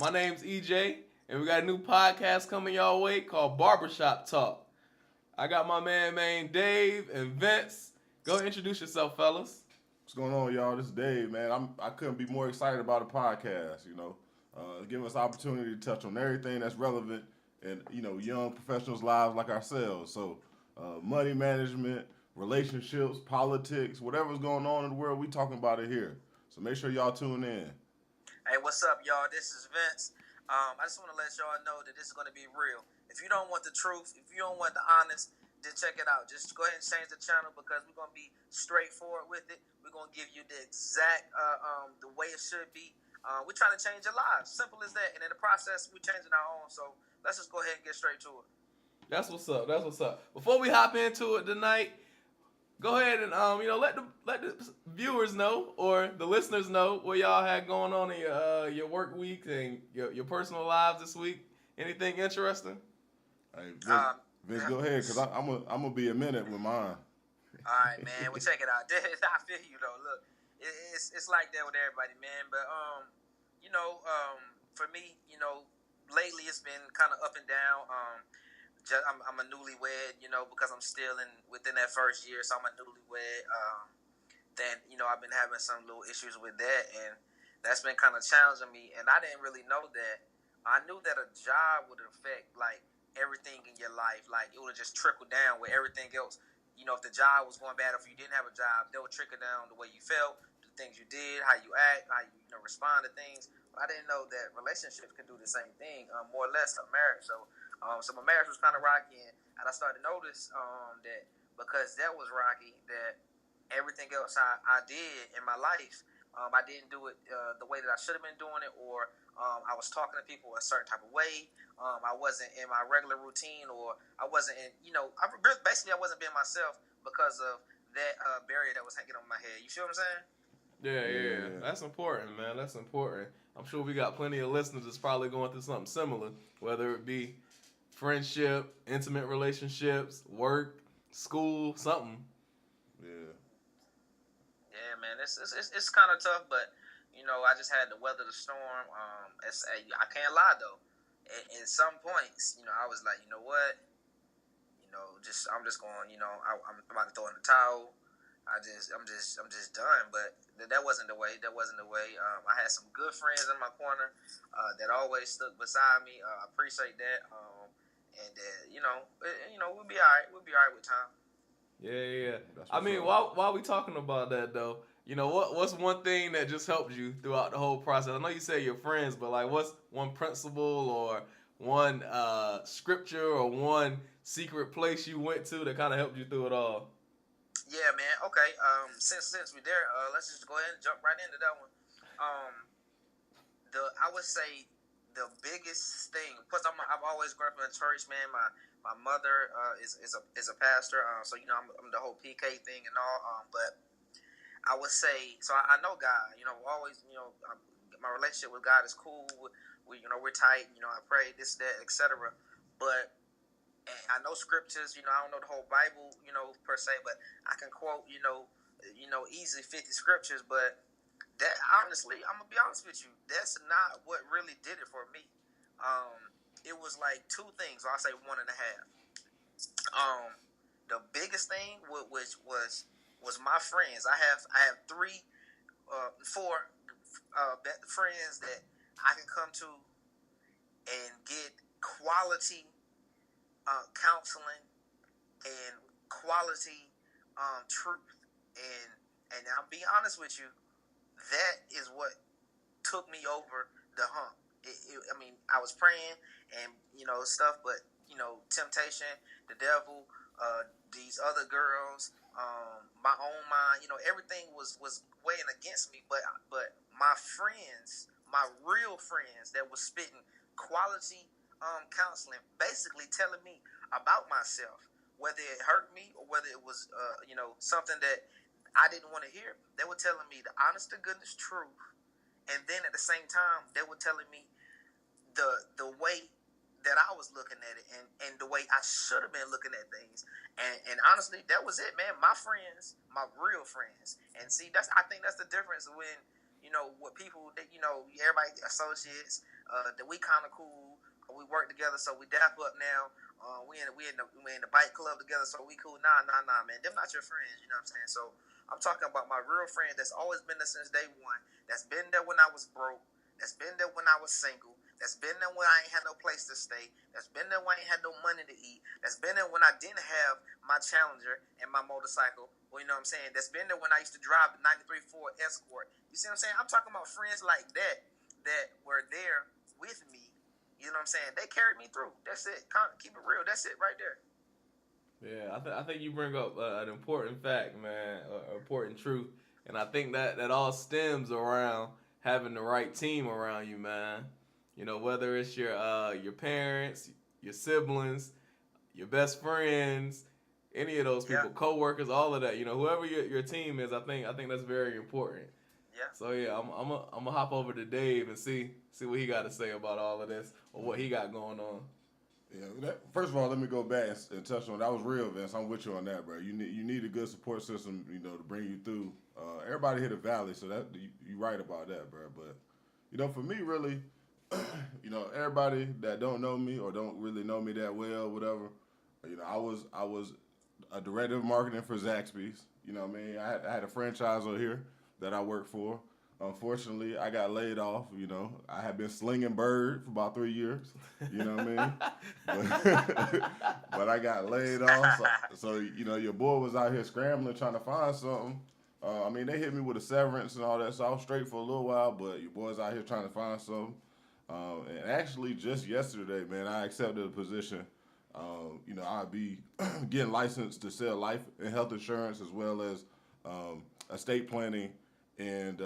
My name's EJ, and we got a new podcast coming y'all way called Barbershop Talk. I got my man Dave and Vince. Go introduce yourself, fellas. What's going on, y'all? This is Dave, man. I couldn't be more excited about a podcast. Giving us opportunity to touch on everything that's relevant in young professionals' lives like ourselves. Money management, relationships, politics, whatever's going on in the world, we talking about it here. So make sure y'all tune in. Hey, what's up, y'all? This is Vince. I just want to let y'all know that this is going to be real. If you don't want the truth, if you don't want the honest, then check it out. Just go ahead and change the channel because we're going to be straightforward with it. We're going to give you the exact, the way it should be. We're trying to change your lives. Simple as that. And in the process, we're changing our own. So let's just go ahead and get straight to it. That's what's up. That's what's up. Before we hop into it tonight, go ahead and let the viewers know or the listeners know what y'all had going on in your work week and your personal lives this week. Anything interesting? Hey, Vince, go ahead, because I'm gonna be a minute with mine. All right, man. Well, check it out. I feel you though. Look, it's like that with everybody, man. But for me, lately it's been kind of up and down. I'm a newlywed, because I'm still within that first year, so I'm a newlywed. Then I've been having some little issues with that, and that's been kind of challenging me. And I didn't really know that. I knew that a job would affect like everything in your life, like it would just trickle down with everything else. If the job was going bad, or if you didn't have a job, that would trickle down the way you felt, the things you did, how you act, how you respond to things. But I didn't know that relationships could do the same thing, more or less, a marriage. So my marriage was kind of rocky, and I started to notice that because that was rocky, that everything else I did in my life, I didn't do it the way that I should have been doing it, or I was talking to people a certain type of way. I wasn't in my regular routine, or I wasn't in, basically I wasn't being myself because of that barrier that was hanging on my head. You feel what I'm saying? Yeah. That's important, man. That's important. I'm sure we got plenty of listeners that's probably going through something similar, whether it be friendship, intimate relationships, work, school, something. Yeah, man. It's kind of tough, but I just had to weather the storm. I can't lie though. At some points, I was like, you know what, I'm just going. I'm about to throw in the towel. I'm just done. But that wasn't the way. I had some good friends in my corner that always stuck beside me. I appreciate that. And we'll be all right. We'll be all right with time. Yeah. I mean, while we talking about that though, what's one thing that just helped you throughout the whole process? I know you say your friends, but like, what's one principle or one scripture or one secret place you went to that kind of helped you through it all? Yeah, man. Okay. Since we're there, let's just go ahead and jump right into that one. Um, I would say the biggest thing, because I've always grown up in a church, man. My mother is a pastor, so I'm the whole PK thing and all. But I would say, so I know God. Always, my relationship with God is cool. We're tight. I pray this, that, etc. But I know scriptures. I don't know the whole Bible, per se, but I can quote, easily 50 scriptures. But that, honestly, I'm gonna be honest with you, that's not what really did it for me. It was like two things. Or I'll say one and a half. The biggest thing was my friends. I have four friends that I can come to and get quality counseling and quality truth. And I'll be honest with you, that is what took me over the hump. I was praying and stuff, but temptation, the devil, these other girls, my own mind, everything was weighing against me. But my friends, my real friends, that was spitting quality counseling, basically telling me about myself, whether it hurt me or whether it was something that I didn't want to hear. They were telling me the honest to goodness truth, and then at the same time they were telling me the way that I was looking at it, and the way I should have been looking at things. And honestly, that was it, man. My friends, my real friends. And see, I think that's the difference with people that everybody associates that we kind of cool. We work together, so we dap up now. We in the bike club together, so we cool. Nah, man. Them not your friends. You know what I'm saying? So I'm talking about my real friend that's always been there since day one. That's been there when I was broke. That's been there when I was single. That's been there when I ain't had no place to stay. That's been there when I ain't had no money to eat. That's been there when I didn't have my Challenger and my motorcycle. Well, you know what I'm saying? That's been there when I used to drive the 93 Ford Escort. You see what I'm saying? I'm talking about friends like that were there with me. You know what I'm saying? They carried me through. That's it. Keep it real. That's it right there. Yeah, I think you bring up an important fact, man, an important truth, and I think that all stems around having the right team around you, man. Whether it's your parents, your siblings, your best friends, any of those people, coworkers, all of that. Whoever your team is, I think that's very important. Yeah. So yeah, I'm gonna hop over to Dave and see what he got to say about all of this or what he got going on. Yeah. First of all, let me go back and touch on that was real, Vince. I'm with you on that, bro. You need a good support system, to bring you through. Everybody hit a valley, so that you right about that, bro. But for me, really, everybody that don't know me or don't really know me that well, whatever. I was a director of marketing for Zaxby's. You know what I mean? I had a franchise over here that I worked for. Unfortunately, I got laid off. I had been slinging bird for about 3 years. You know what I mean? But I got laid off. So your boy was out here scrambling trying to find something. They hit me with a severance and all that, so I was straight for a little while. But your boy's out here trying to find something. And actually, just yesterday, man, I accepted a position. I'll be getting licensed to sell life and health insurance as well as estate planning and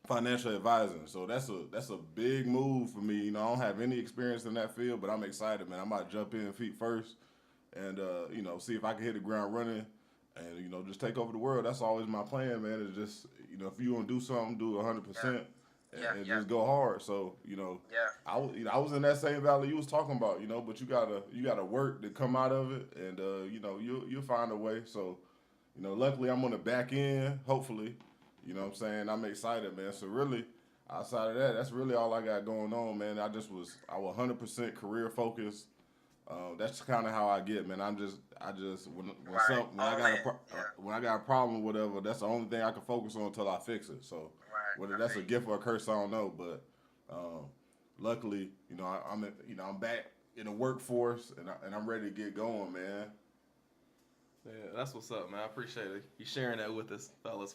financial advising. So that's a big move for me. I don't have any experience in that field, but I'm excited, man. I might jump in feet first and see if I can hit the ground running and just take over the world. That's always my plan, man. Is just if you want to do something, do it 100%. And just go hard. So I was in that same valley you was talking about, but you gotta work to come out of it, and you'll find a way. So luckily I'm on the back end. Hopefully, what I'm saying. I'm excited, man. So really, outside of that, that's really all I got going on, man. I was 100% career focused. That's kind of how I get, man. I just when I got a problem, whatever. That's the only thing I can focus on until I fix it. So. Whether that's a gift or a curse, I don't know. But luckily, I'm back in the workforce and I'm ready to get going, man. Yeah, that's what's up, man. I appreciate it. You sharing that with us, fellas.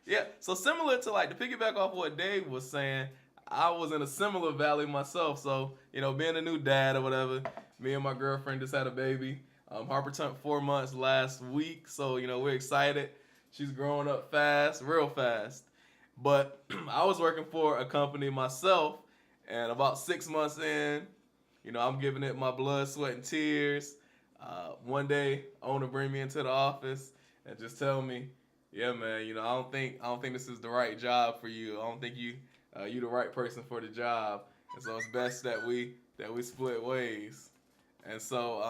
Yeah, so similar to to piggyback off what Dave was saying, I was in a similar valley myself. So, being a new dad or whatever, me and my girlfriend just had a baby. Harper turned 4 months last week. So, we're excited. She's growing up fast, real fast. But I was working for a company myself, and about 6 months in, I'm giving it my blood, sweat, and tears. One day, owner bring me into the office and just tell me, "Yeah, man, I don't think this is the right job for you. I don't think you the right person for the job. And so it's best that we split ways." And so,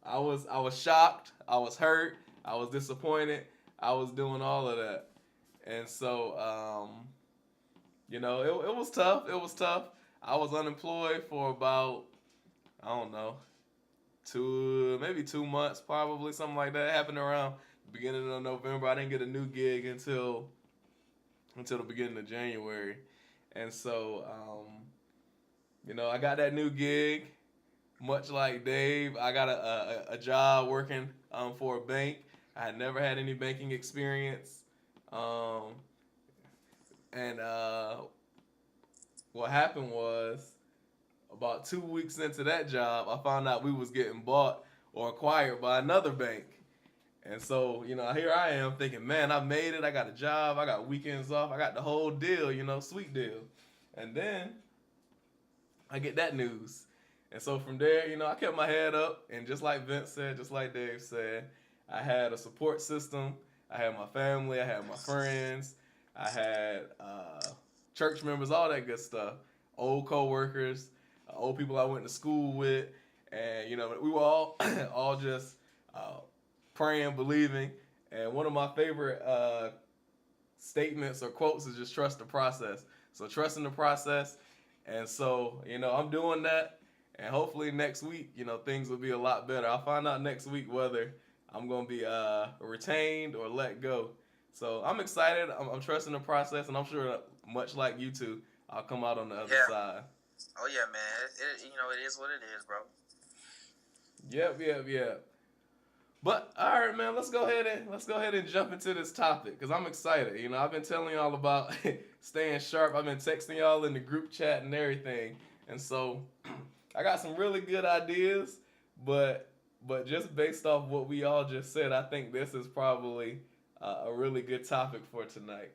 I was shocked, I was hurt, I was disappointed, I was doing all of that. And so, it was tough. It was tough. I was unemployed for about, I don't know, maybe 2 months, probably, something like that. It happened around the beginning of November. I didn't get a new gig until the beginning of January. And so, I got that new gig. Much like Dave, I got a job working for a bank. I had never had any banking experience. And what happened was about 2 weeks into that job, I found out we was getting bought or acquired by another bank. And so, here I am thinking, man, I made it. I got a job. I got weekends off. I got the whole deal, sweet deal. And then I get that news. And so from there, I kept my head up. And just like Vince said, just like Dave said, I had a support system. I had my family. I had my friends. I had church members, all that good stuff. Old coworkers, old people I went to school with. And, we were all just praying, believing. And one of my favorite statements or quotes is just trust the process. So trusting the process, and so I'm doing that, and hopefully next week things will be a lot better. I'll find out next week whether I'm gonna be retained or let go. So I'm excited. I'm trusting the process, and I'm sure, much like you two, I'll come out on the other side. Oh yeah, man. It is what it is, bro. Yep. But all right, man. Let's go ahead and jump into this topic because I'm excited. I've been telling y'all about staying sharp. I've been texting y'all in the group chat and everything, and so I got some really good ideas. But just based off what we all just said, I think this is probably a really good topic for tonight.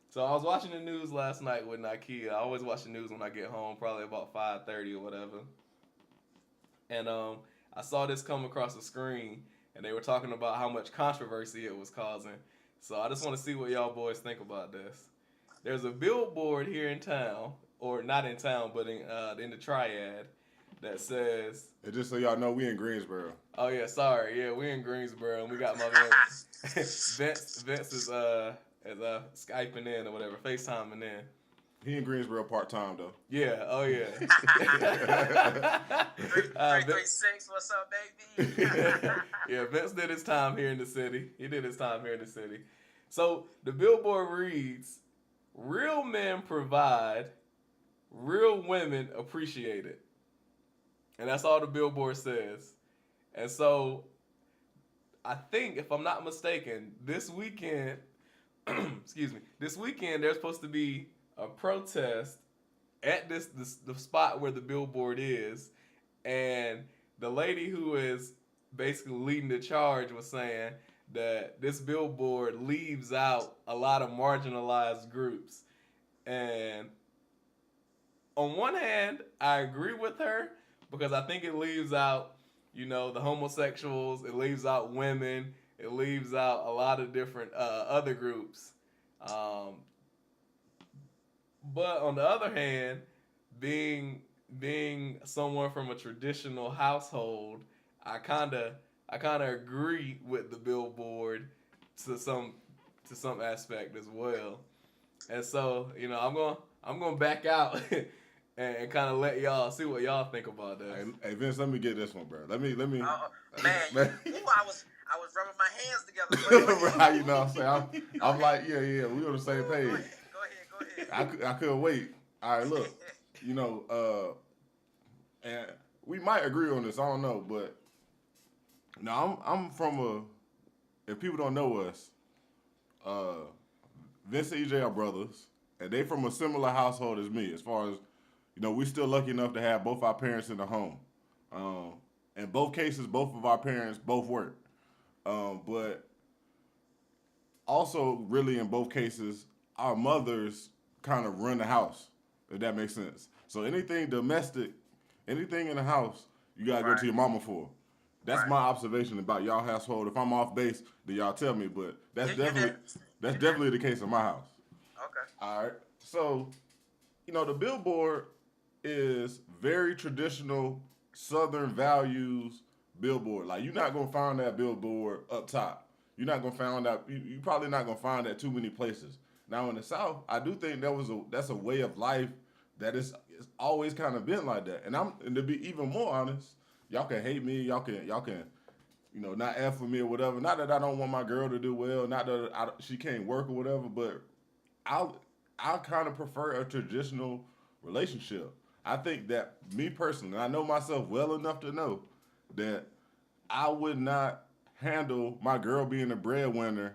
So I was watching the news last night with Nakia. I always watch the news when I get home, probably about 5:30 or whatever. And I saw this come across the screen, and they were talking about how much controversy it was causing. So I just want to see what y'all boys think about this. There's a billboard here in town, or not in town, but in the Triad, that says. And just so y'all know, we in Greensboro. Oh yeah, sorry, yeah, we in Greensboro, and we got my man Vince is Skyping in or whatever, FaceTiming in. He in Greensboro part-time, though. Yeah, oh yeah. 336, what's up, baby? Yeah, Vince did his time here in the city. So the billboard reads, "Real men provide, real women appreciate it." And that's all the billboard says. And so I think, if I'm not mistaken, this weekend, this weekend there's supposed to be a protest at the spot where the billboard is, and the lady who is basically leading the charge was saying that this billboard leaves out a lot of marginalized groups. And on one hand, I agree with her because I think it leaves out, the homosexuals, it leaves out women, it leaves out a lot of different other groups. But on the other hand, being someone from a traditional household, I kind of agree with the billboard to some aspect as well. And so, I'm gonna back out and kind of let y'all see what y'all think about that. Hey Vince, let me get this one, bro. Let me. Man, I was rubbing my hands together. Right, you know what I'm saying? I'm like, yeah, we on the same page. Go ahead. I couldn't wait. All right, look, and we might agree on this. I don't know, but now I'm from if people don't know us, Vince and EJ are brothers, and they from a similar household as me. As far as we still lucky enough to have both our parents in the home. In both cases, both of our parents both work, but also really in both cases, our mothers kind of run the house, if that makes sense. So anything domestic, anything in the house, you gotta go to your mama for. That's my observation about y'all household. If I'm off base, then y'all tell me. But that's definitely the case in my house. Okay. All right. So, the billboard is very traditional Southern values billboard. Like, you're not gonna find that billboard up top. You're not gonna find that. You probably not gonna find that too many places. Now in the South, I do think that's a way of life that it's always kind of been like that. And to be even more honest, y'all can hate me, y'all can not F with me or whatever. Not that I don't want my girl to do well, not that she can't work or whatever, but I kind of prefer a traditional relationship. I think that me personally, I know myself well enough to know that I would not handle my girl being a breadwinner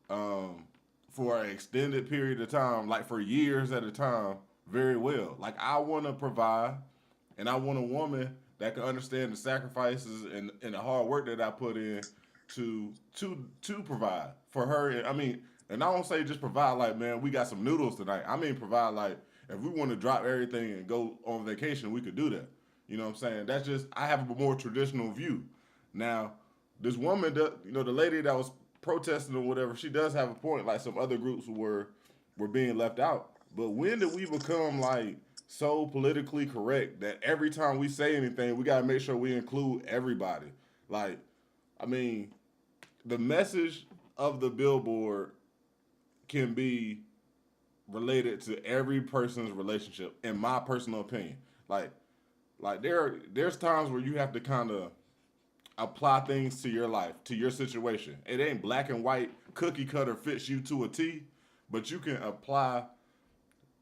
for an extended period of time, like for years at a time, very well. Like, I want to provide, and I want a woman that can understand the sacrifices and the hard work that I put in to provide for her. I mean, and I don't say just provide like, man, we got some noodles tonight. I mean, provide like, if we want to drop everything and go on vacation, we could do that. You know what I'm saying? That's just, I have a more traditional view. Now, this woman, the lady that was protesting or whatever, she does have a point. Like, some other groups were being left out. But when did we become like so politically correct that every time we say anything, we gotta make sure we include everybody? Like, I mean, the message of the billboard can be related to every person's relationship, in my personal opinion. Like there's times where you have to kind of apply things to your life, to your situation. It ain't black and white, cookie cutter fits you to a T, but you can apply,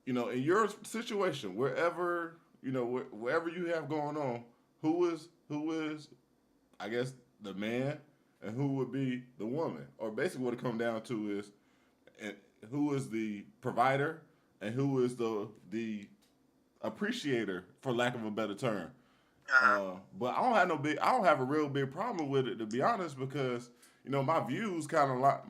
in your situation, wherever, wherever you have going on, who is, I guess, the man, and who would be the woman, or basically what it comes down to is, and who is the provider and who is the appreciator, for lack of a better term. But I don't have a real big problem with it, to be honest, because my views kind of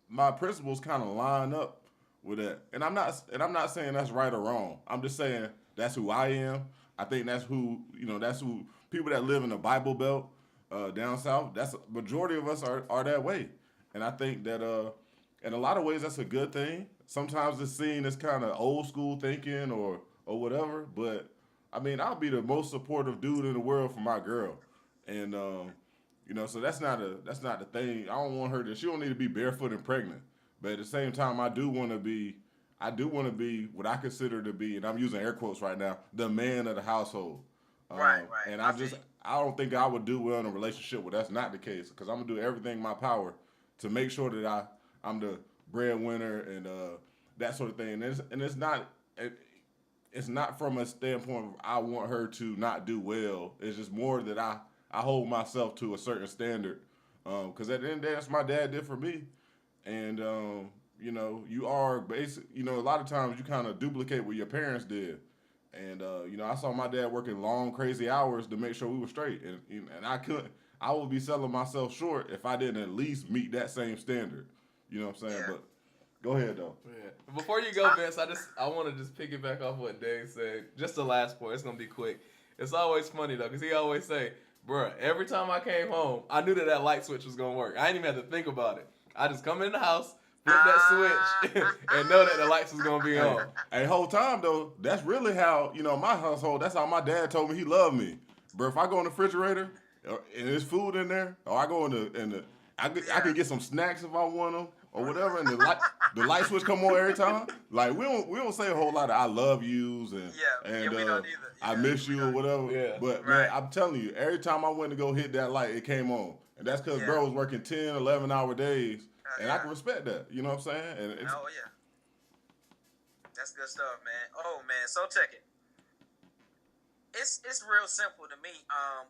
my principles kind of line up with that, and I'm not saying that's right or wrong. I'm just saying that's who I am. I think that's who people that live in the Bible Belt down south. That's majority of us are that way, and I think that in a lot of ways that's a good thing. Sometimes it's seen as kind of old school thinking or whatever, but I mean, I'll be the most supportive dude in the world for my girl, and so that's not the thing. I don't want her to. She don't need to be barefoot and pregnant, but at the same time, I do want to be what I consider to be, and I'm using air quotes right now, the man of the household. Right. And I don't think I would do well in a relationship where that's not the case, because I'm gonna do everything in my power to make sure that I'm the breadwinner and that sort of thing. And it's not from a standpoint of I want her to not do well. It's just more that I hold myself to a certain standard. Because at the end of the day, that's my dad did for me. And, you are a lot of times you kind of duplicate what your parents did. And, I saw my dad working long, crazy hours to make sure we were straight. And I would be selling myself short if I didn't at least meet that same standard. You know what I'm saying? Yeah. But go ahead, though. Yeah. Before you go, Vince, I want to just piggyback off what Dave said. Just the last part. It's gonna be quick. It's always funny though, cause he always say, "Bruh, every time I came home, I knew that light switch was gonna work. I didn't even have to think about it. I just come in the house, flip that switch, and know that the lights was gonna be on." Hey, whole time though, that's really how my household. That's how my dad told me he loved me, bro. If I go in the refrigerator and there's food in there, or I go I can get some snacks if I want them or whatever, and the light switch come on every time. Like we don't say a whole lot of I love yous and we don't either. I miss you or whatever. Yeah. But man, I'm telling you, every time I went to go hit that light, it came on, and that's because bro was working 10, 11-hour days, and I can respect that. You know what I'm saying? And that's good stuff, man. Oh man, so check it. It's real simple to me.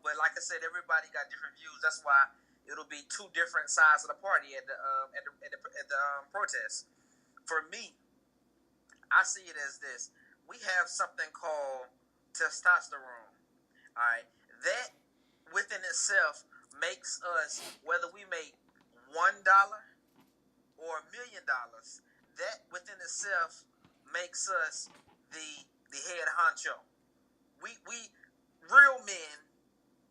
But like I said, everybody got different views. That's why it'll be two different sides of the party at the protest. For me, I see it as this: we have something called testosterone. All right, that within itself makes us, whether we make $1 or $1 million, that within itself makes us the head honcho. We real men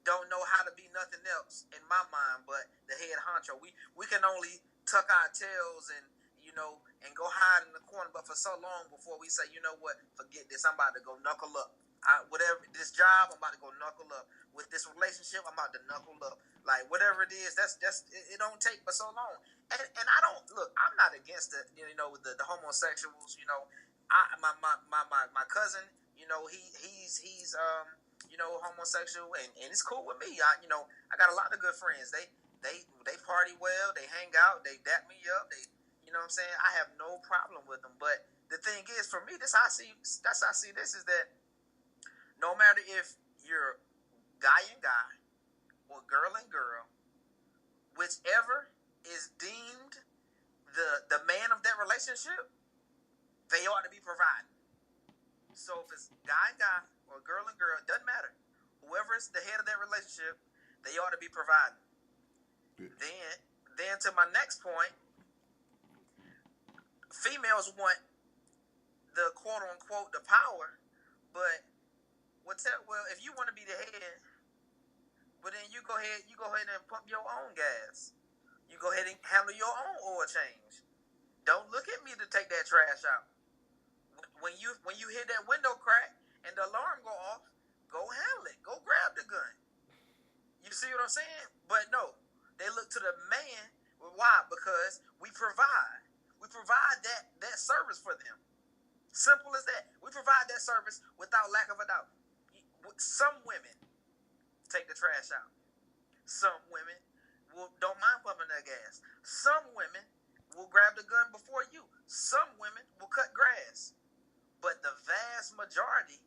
don't know how to be nothing else in my mind but the head honcho. We can only tuck our tails and go hide in the corner, but for so long before we say, you know what, forget this, I'm about to go knuckle up. Whatever this job, I'm about to go knuckle up. With this relationship, I'm about to knuckle up. Like whatever it is, that's it don't take but so long. And I don't look. I'm not against the the homosexuals. My cousin, he's homosexual, and it's cool with me. I got a lot of good friends. They party well. They hang out. They dap me up. You know what I'm saying? I have no problem with them. But the thing is, for me, that's how I see this is that no matter if you're guy and guy or girl and girl, whichever is deemed the man of that relationship, they ought to be providing. So if it's guy and guy or girl and girl, it doesn't matter. Whoever is the head of that relationship, they ought to be providing. Yeah. Then to my next point, females want the quote unquote the power, but if you want to be the head, but then you go ahead and pump your own gas. You go ahead and handle your own oil change. Don't look at me to take that trash out. When you hear that window crack and the alarm go off, go handle it. Go grab the gun. You see what I'm saying? But no, they look to the man. Why? Because we provide. We provide that service without lack of a doubt. Some women take the trash out. Some women don't mind pumping their gas. Some women will grab the gun before you. Some women will cut grass. But the vast majority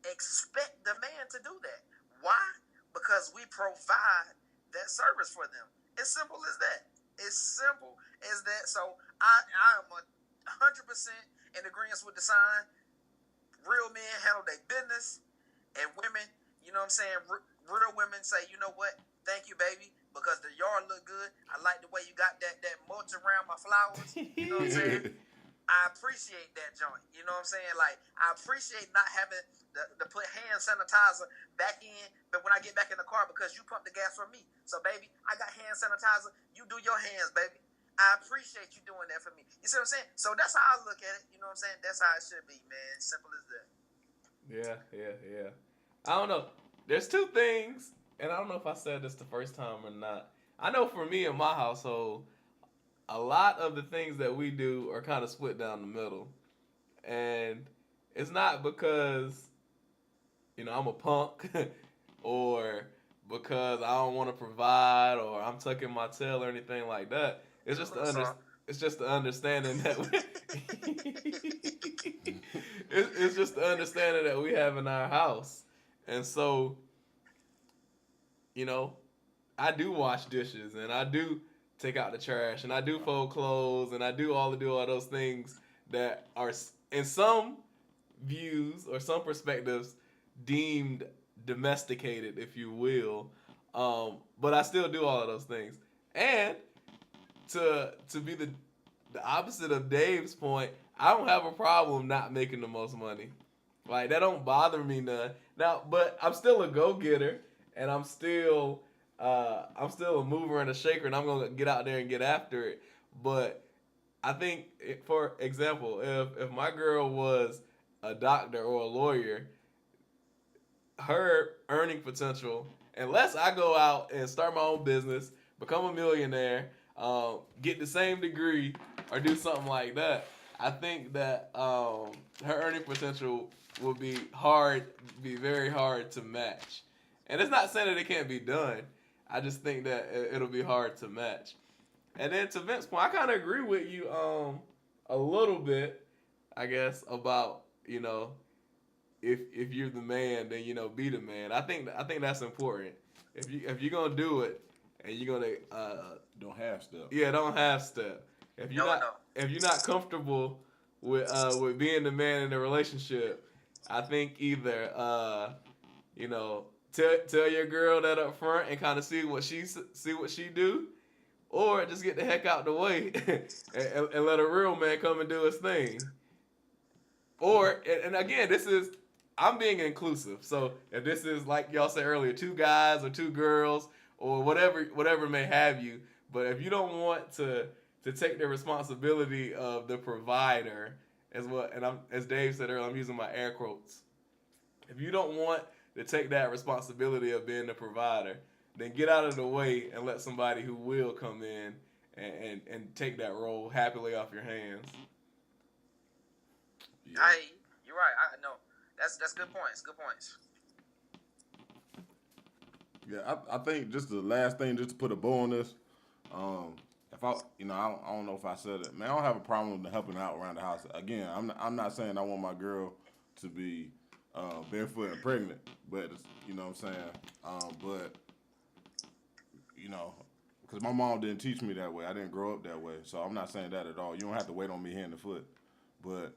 expect the man to do that. Why? Because we provide that service for them. It's simple as that. It's simple as that. So I am 100% in agreement with the sign. Real men handle their business, and women, you know what I'm saying, real women say, you know what, thank you, baby, because the yard look good. I like the way you got that mulch around my flowers. You know what I'm saying? I appreciate that joint. You know what I'm saying? Like, I appreciate not having to put hand sanitizer back in, but when I get back in the car because you pumped the gas for me. So, baby, I got hand sanitizer. You do your hands, baby. I appreciate you doing that for me. You see what I'm saying? So that's how I look at it. You know what I'm saying? That's how it should be, man. Simple as that. Yeah. I don't know. There's two things, and I don't know if I said this the first time or not. I know for me in my household, a lot of the things that we do are kind of split down the middle. And it's not because, I'm a punk or because I don't want to provide or I'm tucking my tail or anything like that. It's just the understanding that it's just the understanding that we have in our house. And so, I do wash dishes and I do take out the trash and I do fold clothes and I do all those things that are in some views or some perspectives deemed domesticated, if you will. But I still do all of those things. And to be the opposite of Dave's point, I don't have a problem not making the most money. Like, that don't bother me none. Now, but I'm still a go-getter, and I'm still a mover and a shaker, and I'm gonna get out there and get after it. But I think, for example, if my girl was a doctor or a lawyer, her earning potential, unless I go out and start my own business, become a millionaire, get the same degree, or do something like that, I think that her earning potential will be very hard to match. And it's not saying that it can't be done. I just think that it'll be hard to match. And then to Vince's point, I kind of agree with you a little bit, I guess, about, if you're the man, then, be the man. I think that's important. If you're gonna do it and you're gonna don't half step. Yeah, don't half step. If you're not comfortable with being the man in the relationship, I think either tell your girl that up front and kind of see what she do, or just get the heck out the way and let a real man come and do his thing. Or, and again, I'm being inclusive. So if this is, like y'all said earlier, 2 guys or 2 girls or whatever may have you, but if you don't want to take the responsibility of the provider, as Dave said earlier, I'm using my air quotes. If you don't want to take that responsibility of being the provider, then get out of the way and let somebody who will come in and take that role happily off your hands. Yeah. You're right. I know. That's good points. Good points. Yeah, I think just the last thing, just to put a bow on this, if I don't know if I said it, man, I don't have a problem with helping out around the house. Again, I'm not saying I want my girl to be barefoot and pregnant, but you know what I'm saying, but because my mom didn't teach me that way. I didn't grow up that way, so I'm not saying that at all. You don't have to wait on me hand and foot, but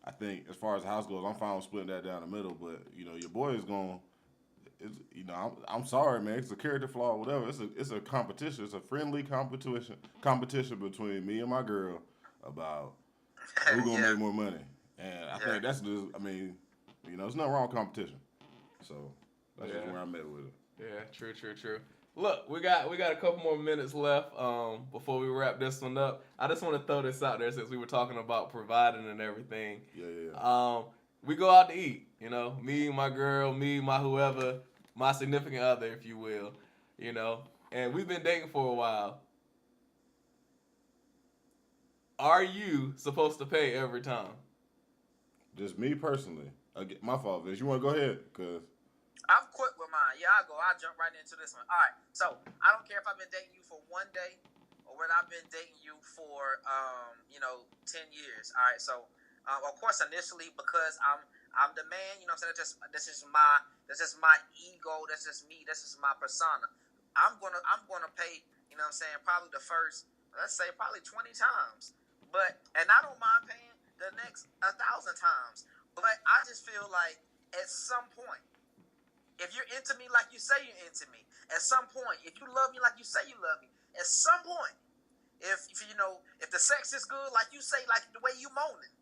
I think as far as the house goes, I'm fine with splitting that down the middle. But your boy is going. I'm sorry, man. It's a character flaw, or whatever. It's a competition. It's a friendly competition between me and my girl about who's gonna make more money. And I think that's just. I mean, there's nothing wrong with competition. So that's just where I'm at with it. Yeah, true. Look, we got a couple more minutes left before we wrap this one up. I just want to throw this out there since we were talking about providing and everything. Yeah. We go out to eat, me, my girl, my whoever, my significant other, if you will, and we've been dating for a while. Are you supposed to pay every time? Just me personally. Again, my fault, Vince. You want to go ahead? Cause I'm quick with mine. Yeah, I'll jump right into this one. All right. So I don't care if I've been dating you for one day or whether I've been dating you for 10 years. All right. So of course initially because I'm the man, you know what I'm saying? This is my ego, that's just me, this is my persona. I'm gonna pay, you know what I'm saying, probably the first, let's say probably 20 times. And I don't mind paying the next 1,000 times. But I just feel like at some point, if you're into me like you say you're into me, at some point, if you love me like you say you love me, at some point, if the sex is good like you say, like the way you moaning,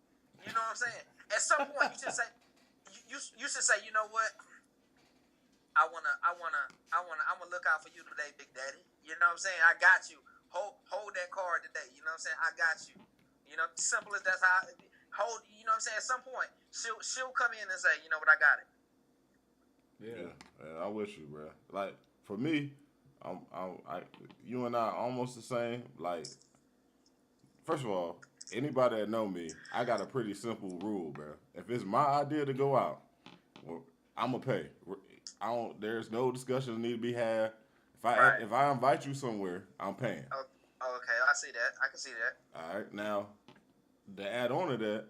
you know what I'm saying? At some point, you should say, you know what? I'm gonna look out for you today, Big Daddy. You know what I'm saying? I got you. Hold that card today. You know what I'm saying? I got you. You know, simple as that's how. Hold. You know what I'm saying? At some point, she'll come in and say, you know what, I got it. Yeah, I'm with you, bro. Like for me, you and I almost the same. Like, first of all, anybody that know me, I got a pretty simple rule, bro. If it's my idea to go out, well, I'm gonna pay. There's no discussion need to be had. If I invite you somewhere, I'm paying. Oh, okay, I see that. I can see that. All right, now to add on to that,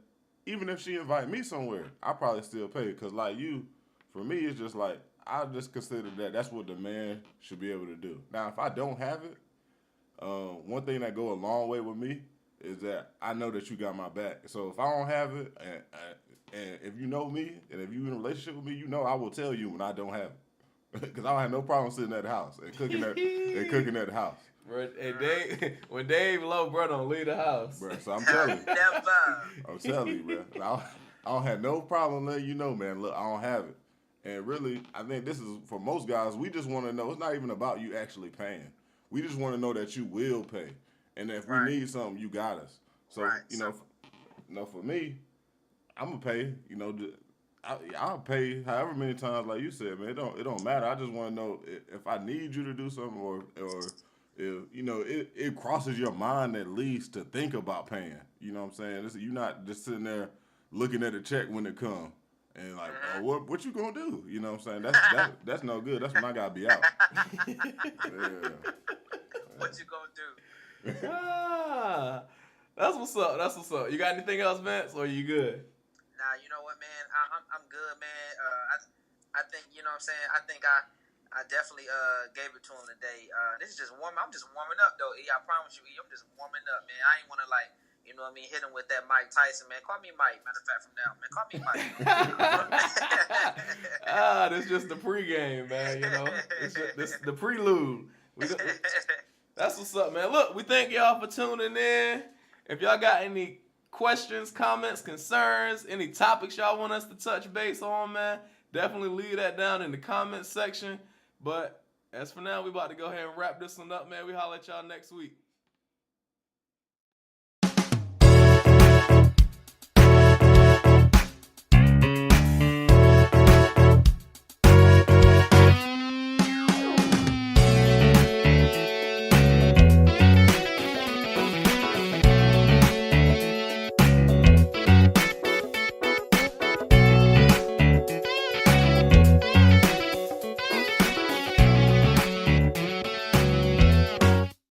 even if she invite me somewhere, I probably still pay. Cause like you, for me, it's just like I just consider that's what the man should be able to do. Now, if I don't have it, one thing that go a long way with me is that I know that you got my back. So if I don't have it, and if you know me, and if you in a relationship with me, you know I will tell you when I don't have it. Because I don't have no problem sitting at the house and cooking at the house. Bro, when Dave low, bro, don't leave the house. Bro, so I'm telling you. Never. I'm telling you, bro. I don't have no problem letting you know, man. Look, I don't have it. And really, I think this is, for most guys, we just want to know. It's not even about you actually paying. We just want to know that you will pay. And if we need something, you got us. So, for me, I'm going to pay. You know, I'll pay however many times, like you said, man. It don't matter. I just want to know if I need you to do something or if, it crosses your mind at least to think about paying. You know what I'm saying? You're not just sitting there looking at a check when it comes. And like, oh, what you gonna do? You know what I'm saying? That's no good. That's when I gotta be out. Yeah. What you gonna do? That's what's up. That's what's up. You got anything else, Vince, or you good? Nah, you know what, man? I'm good, man. I think, you know what I'm saying? I think I definitely gave it to him today. This is just warming. I'm just warming up, though. I promise you, I'm just warming up, man. I ain't want to, like, you know what I mean, hit him with that Mike Tyson, man. Call me Mike, matter of fact, from now, man. Call me Mike. This is just the pregame, man, you know. This the prelude. That's what's up, man. Look, we thank y'all for tuning in. If y'all got any questions, comments, concerns, any topics y'all want us to touch base on, man, definitely leave that down in the comments section. But as for now, we about to go ahead and wrap this one up, man. We holler at y'all next week.